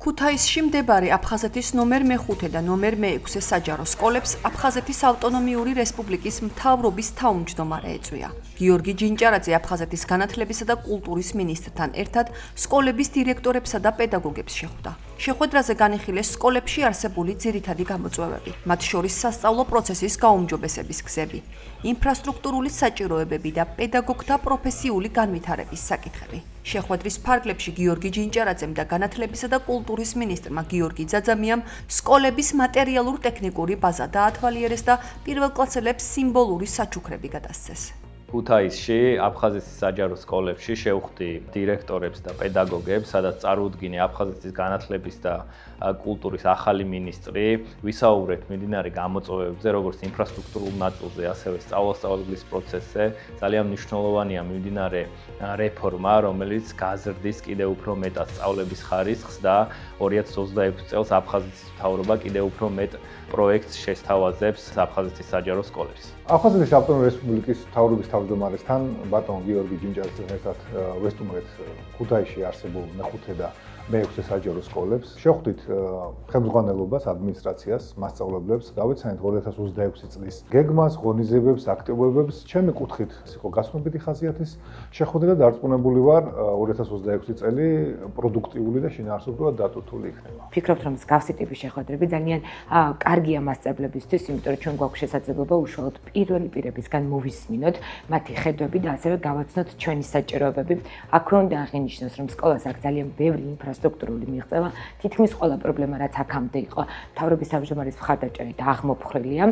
ქუთაისში მდებარე აფხაზეთის ნომერ მე-5 და ნომერ მე-6 საჯარო სკოლებს აფხაზეთის ავტონომიური რესპუბლიკის მთავრობის თავმჯდომარე ეწვია. გიორგი ჯინჭარაძე აფხაზეთის განათლებისა და კულტურის მინისტრთან ერთად სკოლების დირექტორებსა და პედაგოგებს შეხვდა. შეხვედრაზე განიხილეს სკოლებში არსებული ძირითადი გამოწვევები, მათ შორის სასწავლო პროცესის გაუმჯობესების გზები, ინფრასტრუქტურული საჭიროებები და პედაგოგთა პროფესიული განვითარების საკითხები. შეხვედრის ფარგლებში გიორგი ჯინჭარაძემ და განათლებისა და კულტურის მინისტრმა გიორგი ძაძამიამ სკოლების მატერიალურ-ტექნიკური ბაზა დაათვალიერეს და პირველკლასელებს სიმბოლური საჩუქრები გადასცეს. ქუთაისში აფხაზეთის საჯარო სკოლებში შევხვდი დირექტორებს და პედაგოგებს, სადაც წარუდგინე აფხაზეთის განათლების და კულტურის ახალი მინისტრი, ვისაუბრეთ მიმდინარე გამოწვევებზე, როგორც ინფრასტრუქტურულ ნაწილზე, ასევე სწავლა-სწავლებლის პროცესზე. ძალიან მნიშვნელოვანია მიმდინარე რეფორმა, რომელიც გაზრდის კიდევ უფრო მეტად სწავლების ხარისხს და 2026 წელს აფხაზეთის მთავრობა კიდევ უფრო მეტ პროექტს შესთავაზებს აფხაზეთის საჯარო სკოლებს. აფხაზეთის ავტონომიური რესპუბლიკის მთავრობის თავმჯდომარესთან ბატონ გიორგი ჯინჭარაძესთან ერთად ვესტუმრეთ ქუთაისში არსებულ მე-5 და მე-6 საჯარო სკოლებს. შევხვდით ხელმძღვანელობას, ადმინისტრაციას, მასწავლებლებს, გავეცანით 2026 წლის გეგმას, ღონისძიებებს, აქტივობებს. ჩემი კუთხით იყო გასვენებითი ხასიათის შეხვედრა და დარწმუნებული ვარ 2026 წელი პროდუქტიული და შინაარსობრივად დატვირთული იქნება. ვფიქრობთ, რომ მსგავსი ტიპის შეხვედრები ძალიან კარგია მასწავლებისთვის, იმიტომ რომ ჩვენ გვაქვს შესაძლებლობა უშუალოდ პირველი პირებისგან მოვისმინოთ მათი ხედვები და ასევე გავაცნოთ ჩვენი საჭიროებები. აქვე უნდა აღინიშნოს, რომ სკოლას აქვს ძალიან ბევრი ინფრასტრუქტურული მიღწევა, თითქმის ყველა პრობლემა, რაც აქამდე იყო, მთავრობის თავმჯდომარის მხარდაჭერით აღმოფხვრილია.